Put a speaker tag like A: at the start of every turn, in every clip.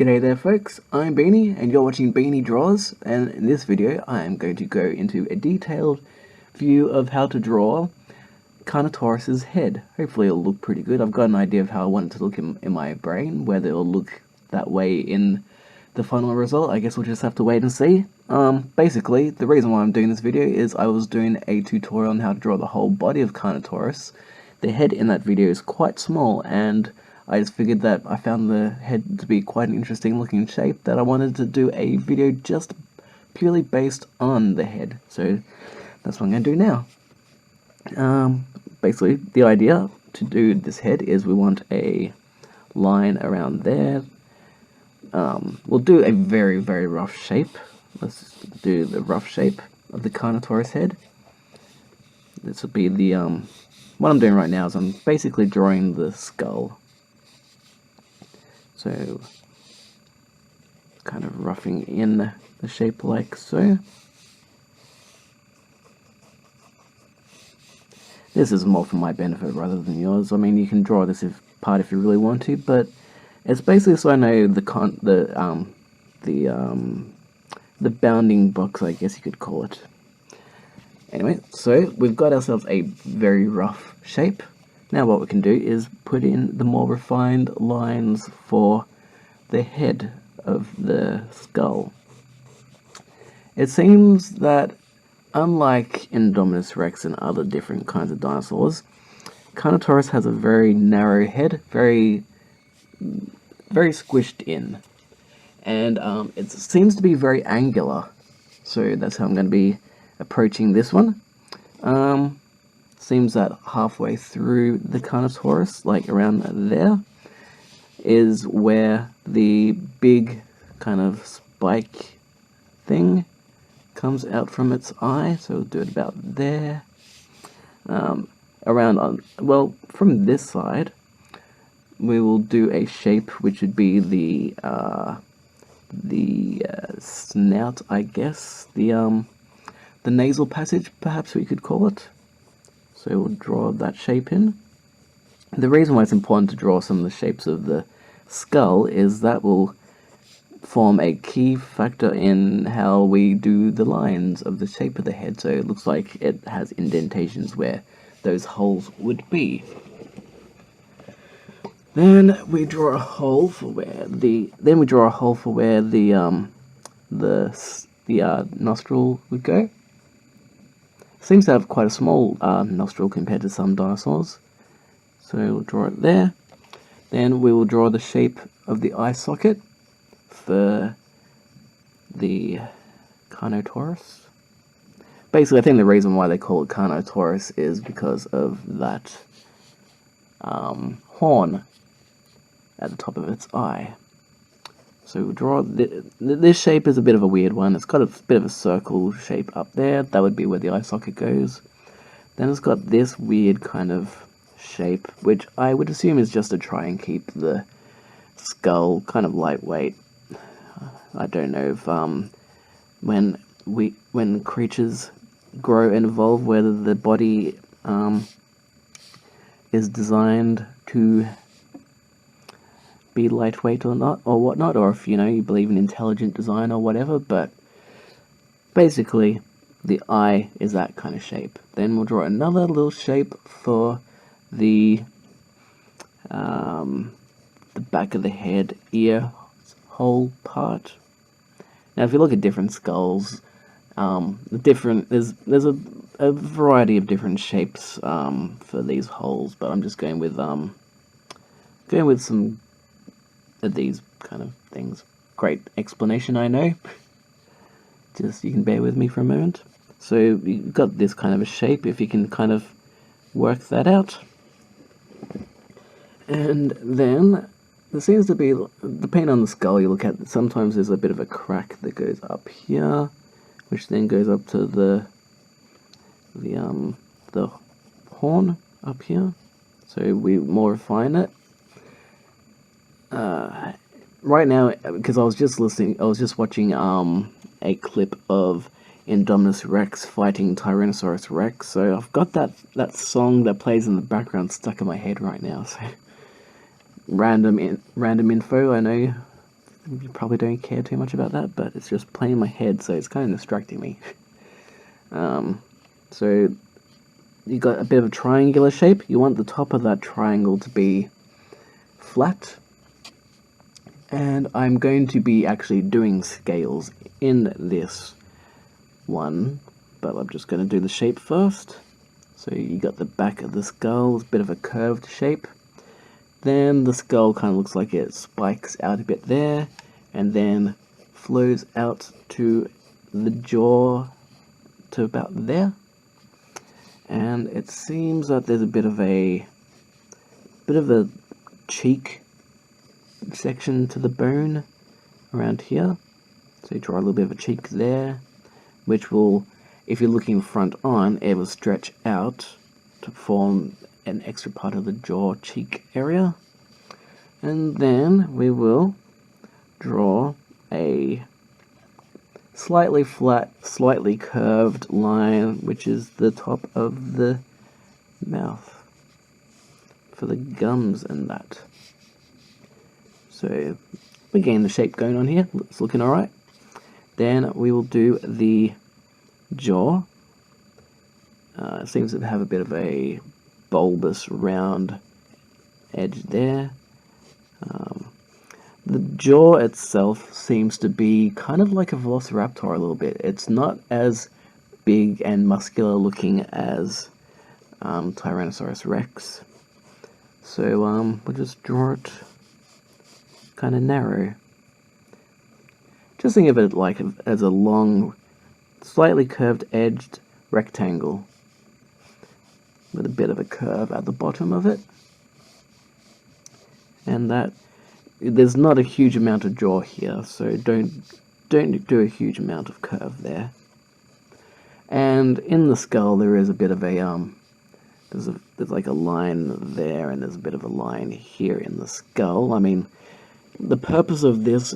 A: G'day there folks, I'm Beanie and you're watching Beanie Draws, and in this video I am going to go into a detailed view of how to draw Carnotaurus' head. Hopefully it'll look pretty good. I've got an idea of how I want it to look in my brain. Whether it'll look that way in the final result, I guess we'll just have to wait and see. Basically, the reason why I'm doing this video is I was doing a tutorial on how to draw the whole body of Carnotaurus. The head in that video is quite small, and I just figured that I found the head to be quite an interesting looking shape that I wanted to do a video just purely based on the head. So that's what I'm going to do now. Basically, the idea to do this head is we want a line around there. We'll do a very, very rough shape. Let's do the rough shape of the Carnotaurus head. This will be the, what I'm doing right now is I'm basically drawing the skull. So, kind of roughing in the shape like so. This is more for my benefit rather than yours. I mean, you can draw this part if you really want to, but it's basically so I know the bounding box, I guess you could call it. Anyway, so we've got ourselves a very rough shape. Now what we can do is put in the more refined lines for the head of the skull. It seems that unlike Indominus Rex and other different kinds of dinosaurs, Carnotaurus has a very narrow head, very squished in, and it seems to be very angular. So that's how I'm going to be approaching this one. Seems that halfway through the Carnotaurus, like around there, is where the big kind of spike thing comes out from its eye. So we'll do it about there. Well, from this side, we will do a shape which would be the snout, I guess, the nasal passage, perhaps we could call it. So we'll draw that shape in. The reason why it's important to draw some of the shapes of the skull is that will form a key factor in how we do the lines of the shape of the head. So it looks like it has indentations where those holes would be. Then we draw a hole for where the nostril would go. Seems to have quite a small nostril compared to some dinosaurs. So we'll draw it there. Then we will draw the shape of the eye socket for the Carnotaurus. Basically, I think the reason why they call it Carnotaurus is because of that horn at the top of its eye. So we'll draw this shape is a bit of a weird one. It's got a bit of a circle shape up there. That would be where the eye socket goes. Then it's got this weird kind of shape, which I would assume is just to try and keep the skull kind of lightweight. I don't know if when creatures grow and evolve, whether the body is designed to be lightweight or not, or whatnot, or if you believe in intelligent design or whatever, but basically the eye is that kind of shape. Then we'll draw another little shape for the back of the head, ear hole part. Now if you look at different skulls, there's a variety of different shapes for these holes, but I'm just going with some of these kind of things. Great explanation, I know. Just, you can bear with me for a moment. So you've got this kind of a shape, if you can kind of work that out. And then there seems to be, depending on the skull you look at, sometimes there's a bit of a crack that goes up here, which then goes up to the horn up here. So we more refine it. Right now, because I was just watching a clip of Indominus Rex fighting Tyrannosaurus Rex, so I've got that song that plays in the background stuck in my head right now. So random info, I know, You probably don't care too much about that, but it's just playing in my head, so it's kind of distracting me. So you got a bit of a triangular shape. You want the top of that triangle to be flat. And I'm going to be actually doing scales in this one, but I'm just going to do the shape first. So you got the back of the skull, it's a bit of a curved shape. Then the skull kind of looks like it spikes out a bit there, and then flows out to the jaw to about there. And it seems that there's a bit of a cheek section to the bone around here. So you draw a little bit of a cheek there, which will, if you're looking front on, it will stretch out to form an extra part of the jaw cheek area. And then we will draw a slightly flat, slightly curved line, which is the top of the mouth for the gums and that. So we're getting the shape going on here. It's looking alright. Then we will do the jaw. It seems to have a bit of a bulbous round edge there. The jaw itself seems to be kind of like a velociraptor a little bit. It's not as big and muscular looking as Tyrannosaurus Rex. So we'll just draw it kind of narrow. Just think of it like as a long, slightly curved edged rectangle with a bit of a curve at the bottom of it. And that there's not a huge amount of jaw here, so don't do a huge amount of curve there. And in the skull there is a bit of a there's like a line there, and there's a bit of a line here in the skull. I mean, the purpose of this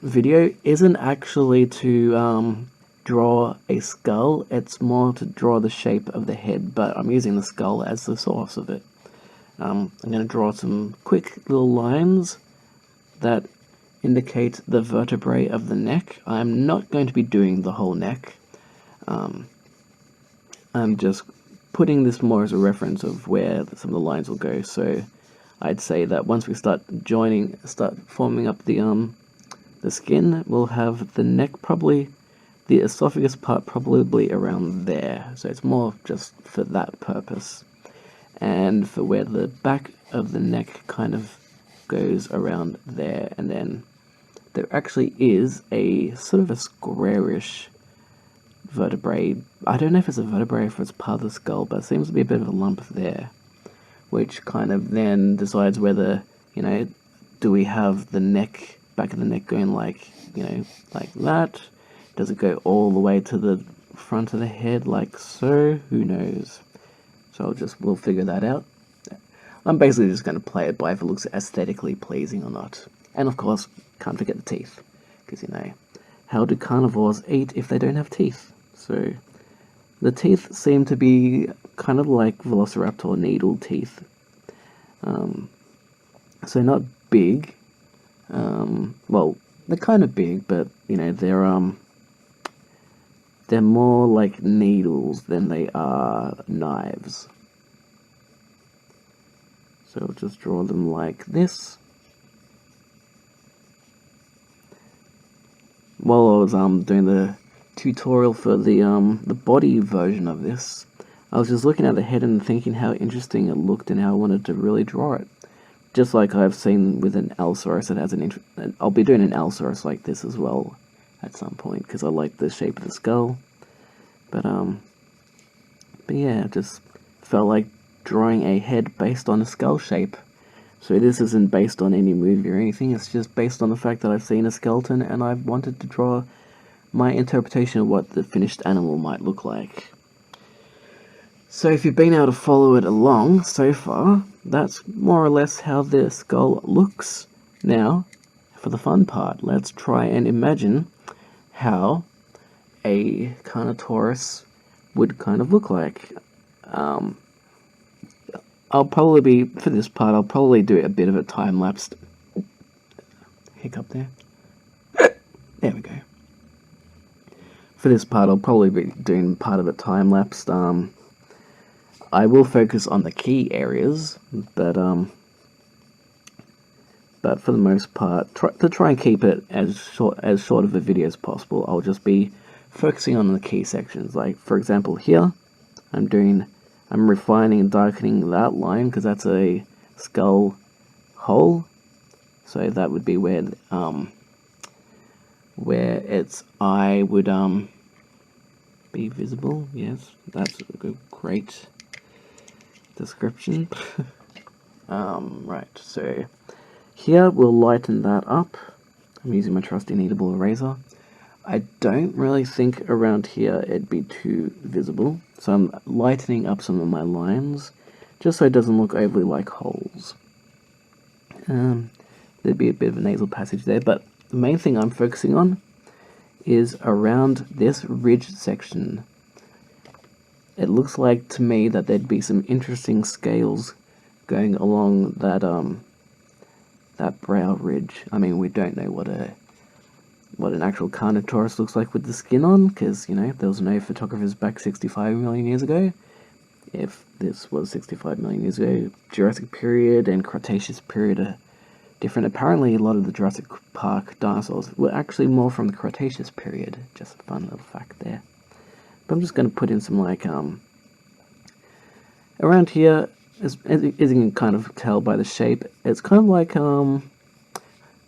A: video isn't actually to draw a skull, it's more to draw the shape of the head, but I'm using the skull as the source of it. I'm going to draw some quick little lines that indicate the vertebrae of the neck. I'm not going to be doing the whole neck. I'm just putting this more as a reference of where some of the lines will go. So I'd say that once we start forming up the skin, we'll have the neck probably, the esophagus part probably around there. So it's more just for that purpose. And for where the back of the neck kind of goes around there, and then there actually is a sort of a squarish vertebrae. I don't know if it's a vertebrae or if it's part of the skull, but it seems to be a bit of a lump there, which kind of then decides whether, you know, do we have the neck, back of the neck going like, you know, like that? Does it go all the way to the front of the head like so? Who knows? So we'll figure that out. I'm basically just going to play it by if it looks aesthetically pleasing or not. And of course, can't forget the teeth. Because, you know, how do carnivores eat if they don't have teeth? So, the teeth seem to be kind of like velociraptor needle teeth. So not big. Well, they're kind of big, but, you know, they're more like needles than they are knives. So I'll just draw them like this. While I was doing the tutorial for the body version of this, I was just looking at the head and thinking how interesting it looked and how I wanted to really draw it. Just like I've seen with an Allosaurus that has I'll be doing an Allosaurus like this as well at some point, because I like the shape of the skull. But yeah, just felt like drawing a head based on a skull shape. So this isn't based on any movie or anything, it's just based on the fact that I've seen a skeleton and I've wanted to draw my interpretation of what the finished animal might look like. So if you've been able to follow it along so far, that's more or less how the skull looks. Now, for the fun part, let's try and imagine how a Carnotaurus would kind of look like. I'll probably do a bit of a time-lapsed hiccup there. There we go. For this part, I'll probably be doing part of it time-lapsed. I will focus on the key areas, but for the most part, try and keep it as short of a video as possible, I'll just be focusing on the key sections. Like, for example, here, I'm refining and darkening the outline, because that's a skull hole, so that would be where its eye would be visible. Yes, that's a great description. Right, so here we'll lighten that up. I'm using my trusty kneadable eraser. I don't really think around here it'd be too visible, so I'm lightening up some of my lines, just so it doesn't look overly like holes. There'd be a bit of a nasal passage there, but the main thing I'm focusing on is around this ridge section. It looks like to me that there'd be some interesting scales going along that that brow ridge. I mean, we don't know what an actual Carnotaurus looks like with the skin on, because, you know, there was no photographers back 65 million years ago. If this was 65 million years ago, Jurassic period and Cretaceous period are different. Apparently, a lot of the Jurassic Park dinosaurs were actually more from the Cretaceous period. Just a fun little fact there. But I'm just going to put in some, like, around here, as you can kind of tell by the shape, it's kind of like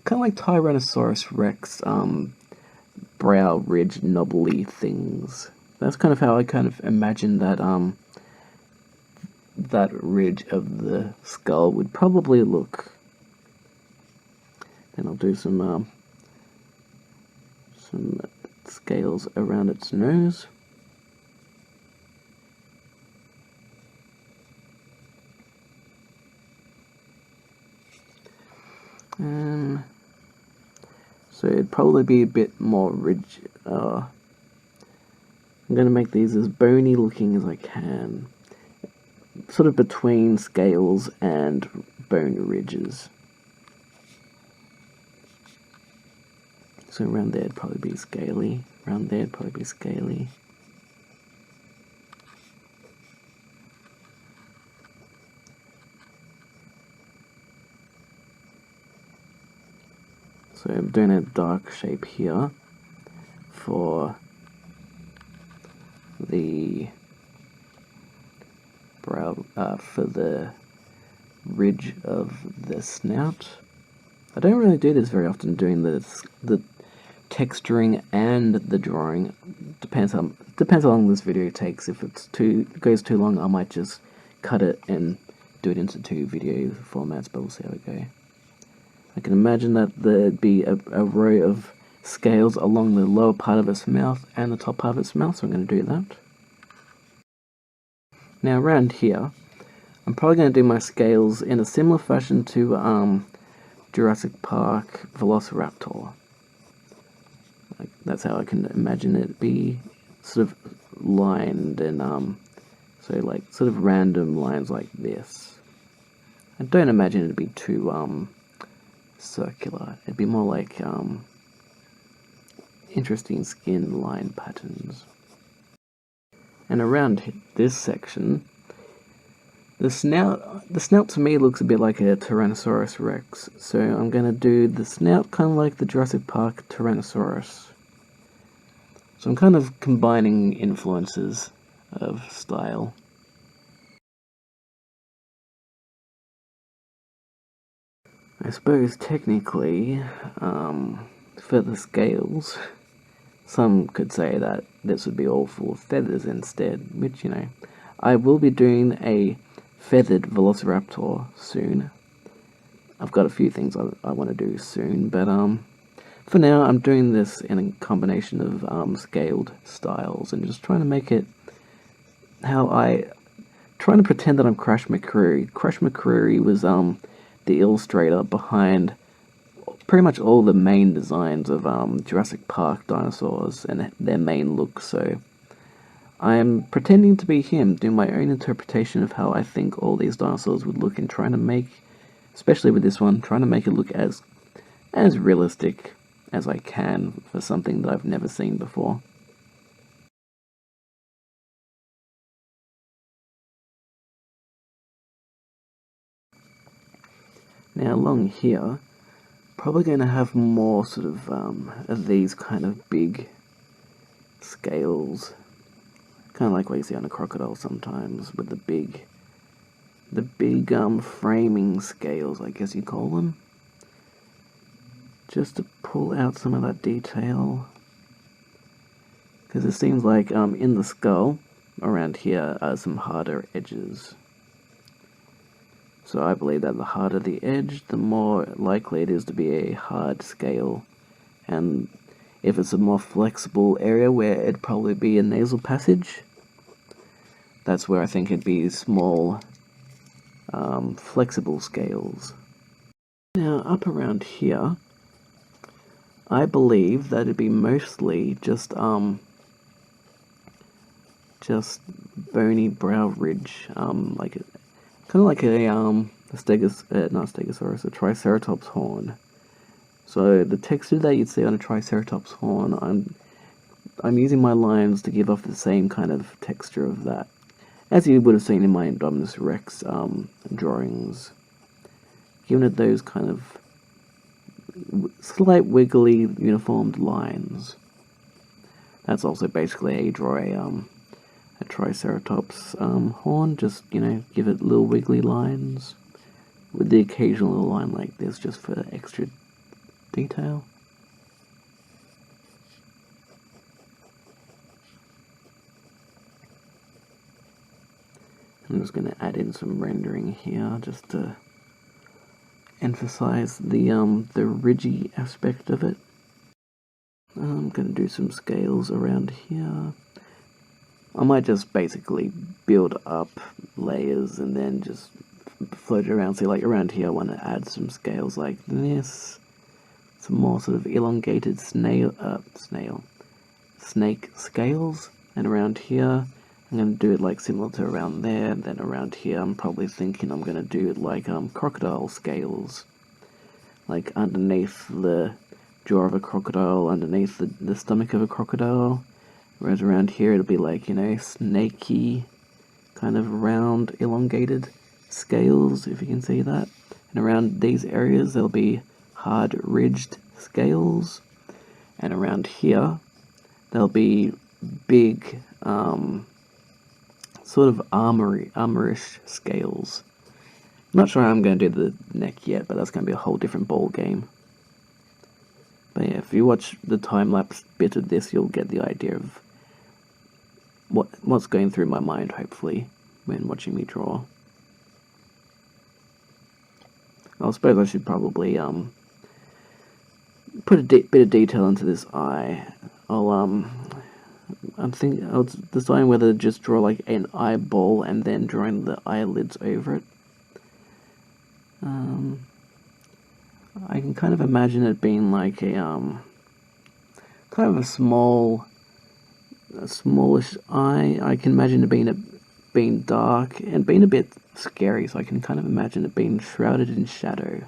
A: Tyrannosaurus Rex, brow ridge knobbly things. That's kind of how I kind of imagine that, that ridge of the skull would probably look. Then I'll do some scales around its nose. So it'd probably be a bit more ridge. I'm going to make these as bony looking as I can, sort of between scales and bone ridges. So around there it'd probably be scaly, around there it'd probably be scaly. So I'm doing a dark shape here for the brow, for the ridge of the snout. I don't really do this very often, doing the texturing and the drawing. Depends how long this video takes. If it goes too long, I might just cut it and do it into 2 video formats, but we'll see how we go. I can imagine that there'd be a row of scales along the lower part of its mouth and the top part of its mouth, so I'm going to do that. Now around here, I'm probably going to do my scales in a similar fashion to Jurassic Park Velociraptor. Like, that's how I can imagine it be sort of lined, and so like sort of random lines like this. I don't imagine it'd be too circular. It'd be more like interesting skin line patterns. And around this section, the snout to me looks a bit like a Tyrannosaurus Rex, so I'm going to do the snout kind of like the Jurassic Park Tyrannosaurus. So I'm kind of combining influences of style. I suppose technically, for the scales, some could say that this would be all full of feathers instead, which, you know, I will be doing a feathered Velociraptor soon. I've got a few things I want to do soon, but for now I'm doing this in a combination of scaled styles and just trying to make it trying to pretend that I'm Crash McCreary. Crash McCreary was the illustrator behind pretty much all the main designs of Jurassic Park dinosaurs and their main look, so I'm pretending to be him, doing my own interpretation of how I think all these dinosaurs would look, and trying to make, especially with this one, trying to make it look as realistic as I can for something that I've never seen before. Now along here, probably going to have more sort of these kind of big scales, kind of like what you see on a crocodile sometimes, with the big framing scales, I guess you call them, just to pull out some of that detail, because it seems like in the skull around here are some harder edges. So I believe that the harder the edge, the more likely it is to be a hard scale. And if it's a more flexible area where it'd probably be a nasal passage, that's where I think it'd be small, flexible scales. Now up around here, I believe that it'd be mostly just bony brow ridge, like kind of like a Triceratops horn. So the texture that you'd see on a Triceratops horn, I'm using my lines to give off the same kind of texture of that, as you would have seen in my Indominus Rex drawings, giving it those kind of slight wiggly uniformed lines. That's also basically how you draw a Triceratops horn, just, give it little wiggly lines, with the occasional line like this just for extra detail. I'm just going to add in some rendering here just to emphasize the ridgy aspect of it. I'm going to do some scales around here. I might just basically build up layers and then just float around. See, like around here I want to add some scales like this, some more sort of elongated snake scales, and around here I'm going to do it like similar to around there, and then around here I'm probably thinking I'm going to do it like crocodile scales, like underneath the jaw of a crocodile, underneath the stomach of a crocodile. Whereas around here it'll be like, snaky, kind of round, elongated scales, if you can see that. And around these areas there'll be hard, ridged scales. And around here there'll be big, sort of armorish scales. I'm not sure how I'm going to do the neck yet, but that's going to be a whole different ball game. But yeah, if you watch the time-lapse bit of this, you'll get the idea of what's going through my mind, hopefully, when watching me draw. I suppose I should probably put a bit of detail into this eye. I'll decide whether to just draw like an eyeball and then drawing the eyelids over it. I can kind of imagine it being like a kind of a smallish eye. I can imagine it being dark and being a bit scary, so I can kind of imagine it being shrouded in shadow.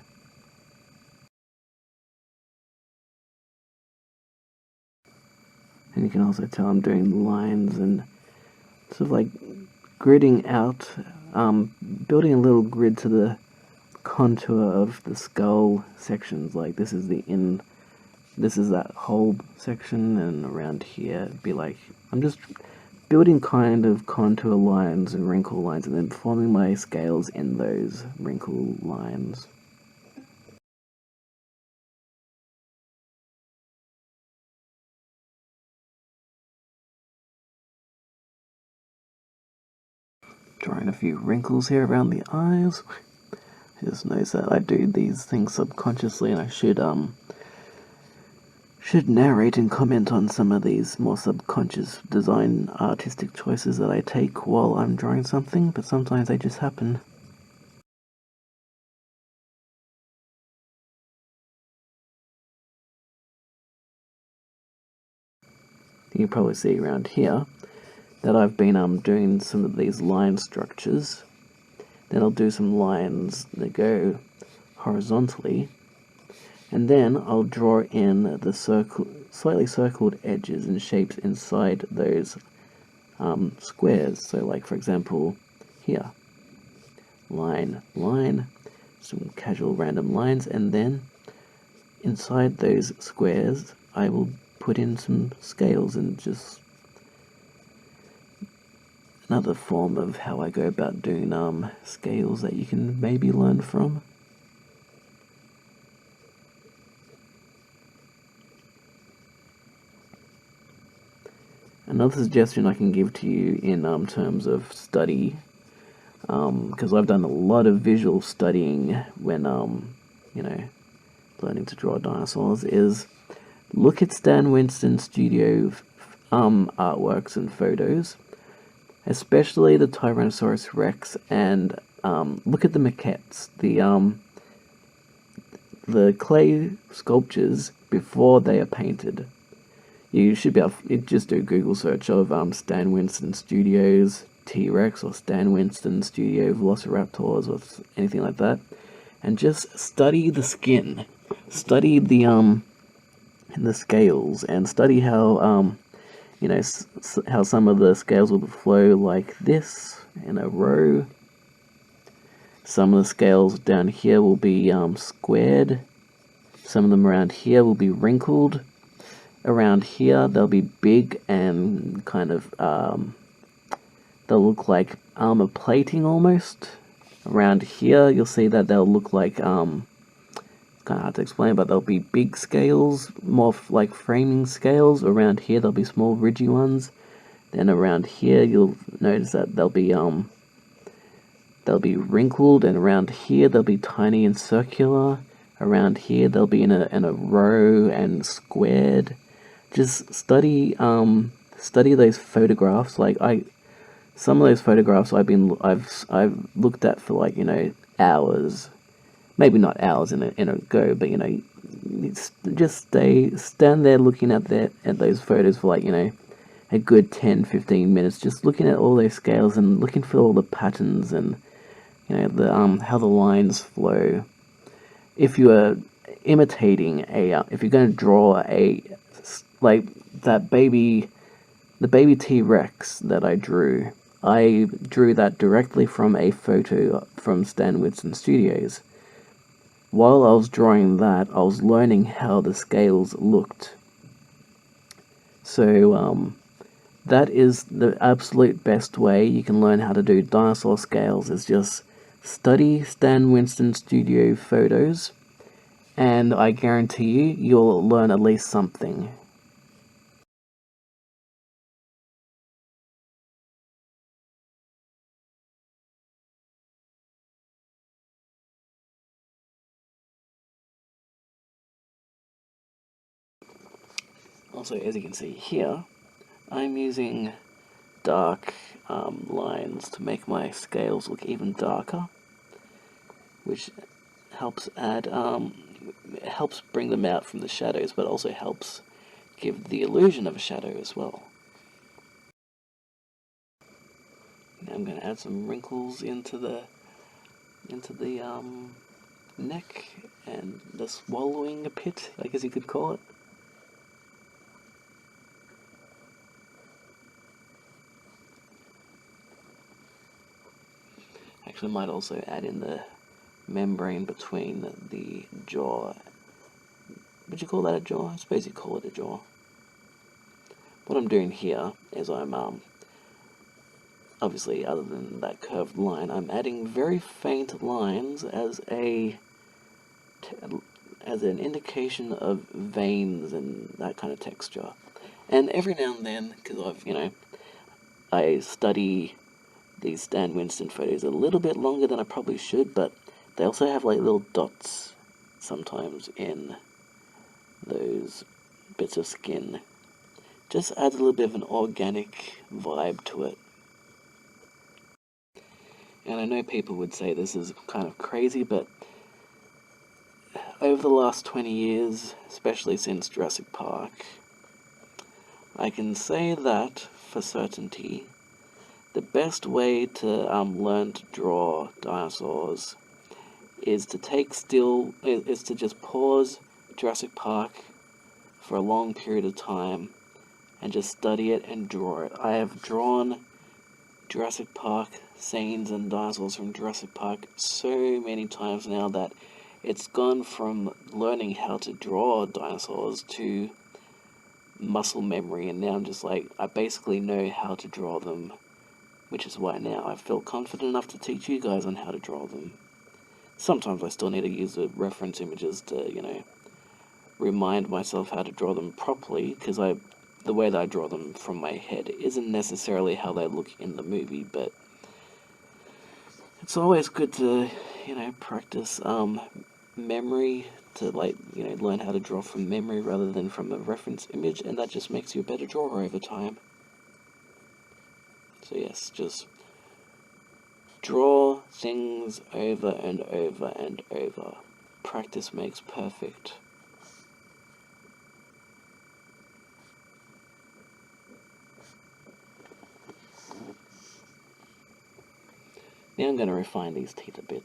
A: And you can also tell I'm doing lines and sort of like gridding out, building a little grid to the contour of the skull sections. Like this is that whole section, and around here it'd be like I'm just building kind of contour lines and wrinkle lines and then forming my scales in those wrinkle lines. Drawing a few wrinkles here around the eyes. Just notice that I do these things subconsciously, and I should narrate and comment on some of these more subconscious design artistic choices that I take while I'm drawing something, but sometimes they just happen. You can probably see around here that I've been doing some of these line structures. Then I'll do some lines that go horizontally, And then I'll draw in the slightly circled edges and shapes inside those squares. So like for example here, line, line, some casual random lines, and then inside those squares I will put in some scales, and just another form of how I go about doing scales that you can maybe learn from. Another suggestion I can give to you in terms of study, because I've done a lot of visual studying when you know, learning to draw dinosaurs, is look at Stan Winston studio artworks and photos, especially the Tyrannosaurus Rex, and look at the maquettes, the clay sculptures before they are painted. You should be able to just do a Google search of Stan Winston Studios T-Rex or Stan Winston Studio Velociraptors or anything like that, and just study the skin, study the scales, and study how you know, how some of the scales will flow like this in a row. Some of the scales down here will be squared. Some of them around here will be wrinkled. Around here they'll be big and kind of they'll look like armor plating almost. Around here you'll see that they'll look like kind of hard to explain, but they'll be big scales, more like framing scales. Around here there'll be small ridgy ones. Then around here you'll notice that they'll be wrinkled, and around here they'll be tiny and circular. Around here they'll be in a row and squared. Just study those photographs. Like some of those photographs I've looked at for, like, you know, hours. Maybe not hours in a go, but you know, just stand there looking at those photos for, like, you know, a good 10-15 minutes, just looking at all those scales and looking for all the patterns and, you know, the how the lines flow. If you are imitating if you're going to draw like the baby T-Rex that I drew that directly from a photo from Stan Winston Studios. While I was drawing that, I was learning how the scales looked. So that is the absolute best way you can learn how to do dinosaur scales, is just study Stan Winston Studio photos, and I guarantee you'll learn at least something. Also, as you can see here, I'm using dark lines to make my scales look even darker, which helps add helps bring them out from the shadows, but also helps give the illusion of a shadow as well. Now I'm going to add some wrinkles into the neck and the swallowing pit, I guess you could call it. Actually, I might also add in the membrane between the jaw. Would you call that a jaw? I suppose you call it a jaw. What I'm doing here is I'm obviously, other than that curved line, I'm adding very faint lines as an indication of veins and that kind of texture. And every now and then, because I study these Stan Winston photos a little bit longer than I probably should, but they also have like little dots sometimes in those bits of skin. Just adds a little bit of an organic vibe to it. And I know people would say this is kind of crazy, but over the last 20 years, especially since Jurassic Park, I can say that for certainty, the best way to learn to draw dinosaurs is to is to just pause, Jurassic Park for a long period of time and just study it and draw it. I have drawn Jurassic Park scenes and dinosaurs from Jurassic Park so many times now that it's gone from learning how to draw dinosaurs to muscle memory, and now I'm just like, I basically know how to draw them, which is why now I feel confident enough to teach you guys on how to draw them. Sometimes I still need to use the reference images to, remind myself how to draw them properly, because the way that I draw them from my head isn't necessarily how they look in the movie, but it's always good to, practice memory, to learn how to draw from memory rather than from a reference image, and that just makes you a better drawer over time. So yes, just draw things over and over and over. Practice makes perfect. Now I'm going to refine these teeth a bit.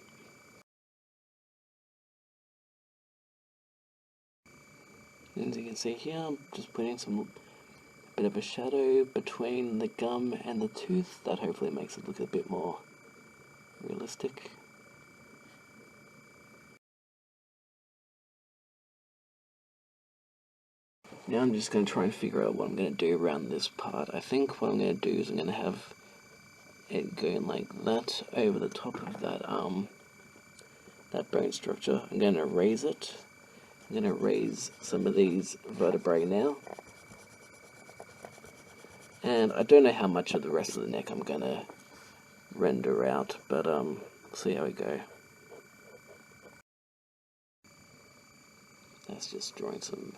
A: As you can see here, I'm just putting a bit of a shadow between the gum and the tooth. That hopefully makes it look a bit more realistic. Now I'm just going to try and figure out what I'm going to do around this part. I think what I'm going to do is I'm going to have it going like that over the top of that that bone structure. I'm going to raise it. I'm going to raise some of these vertebrae now. And I don't know how much of the rest of the neck I'm going to render out, but see how we go. That's just drawing some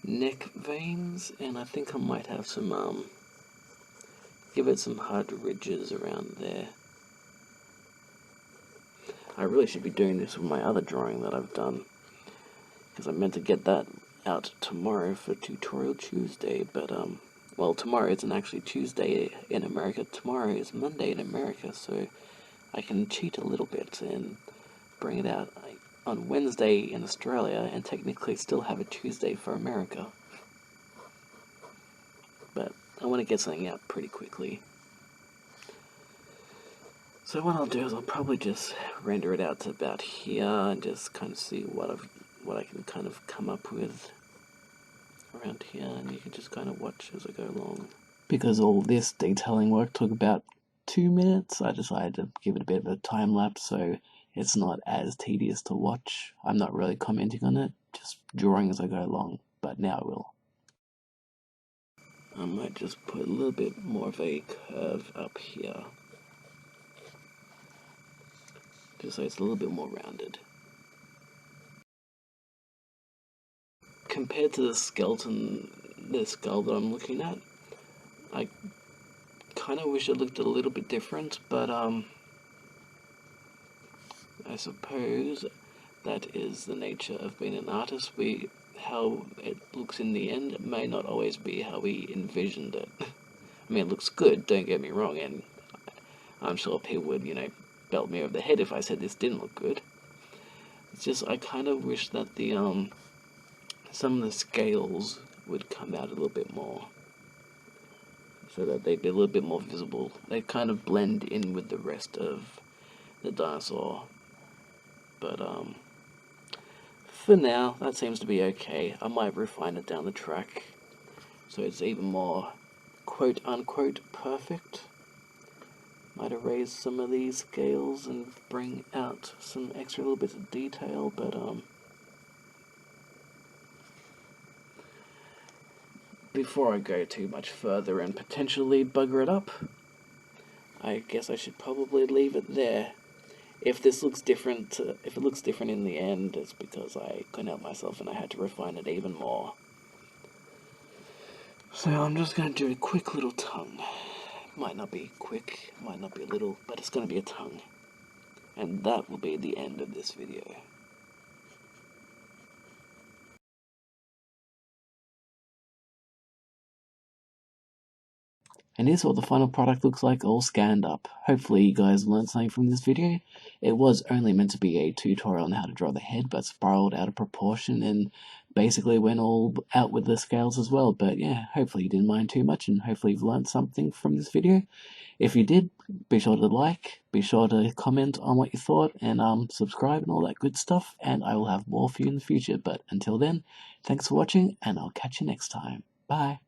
A: neck veins, and I think I might have some, give it some hard ridges around there. I really should be doing this with my other drawing that I've done, because I meant to get that out tomorrow for Tutorial Tuesday, but well, tomorrow isn't actually Tuesday in America, tomorrow is Monday in America, so I can cheat a little bit and bring it out on Wednesday in Australia and technically still have a Tuesday for America. But I want to get something out pretty quickly. So what I'll do is I'll probably just render it out to about here and just kind of see what I can kind of come up with around here, and you can just kind of watch as I go along. Because all this detailing work took about 2 minutes, I decided to give it a bit of a time lapse so it's not as tedious to watch. I'm not really commenting on it, just drawing as I go along, but now I will. I might just put a little bit more of a curve up here, just so it's a little bit more rounded. Compared to the skeleton, the skull that I'm looking at, I kind of wish it looked a little bit different, but I suppose that is the nature of being an artist. How it looks in the end may not always be how we envisioned it. I mean, it looks good, don't get me wrong, and I'm sure people would, belt me over the head if I said this didn't look good. It's just, I kind of wish that the, some of the scales would come out a little bit more, so that they'd be a little bit more visible. They kind of blend in with the rest of the dinosaur. But, for now, that seems to be okay. I might refine it down the track so it's even more quote-unquote perfect. Might erase some of these scales and bring out some extra little bits of detail, but before I go too much further and potentially bugger it up, I guess I should probably leave it there. If this looks different, if it looks different in the end, it's because I couldn't help myself and I had to refine it even more. So I'm just going to do a quick little tongue. Might not be quick, might not be little, but it's going to be a tongue. And that will be the end of this video. And here's what the final product looks like all scanned up. Hopefully you guys learned something from this video. It was only meant to be a tutorial on how to draw the head, but spiraled out of proportion and basically went all out with the scales as well. But yeah, hopefully you didn't mind too much, and hopefully you've learned something from this video. If you did, be sure to like, be sure to comment on what you thought, and subscribe and all that good stuff, and I will have more for you in the future. But until then, thanks for watching, and I'll catch you next time. Bye.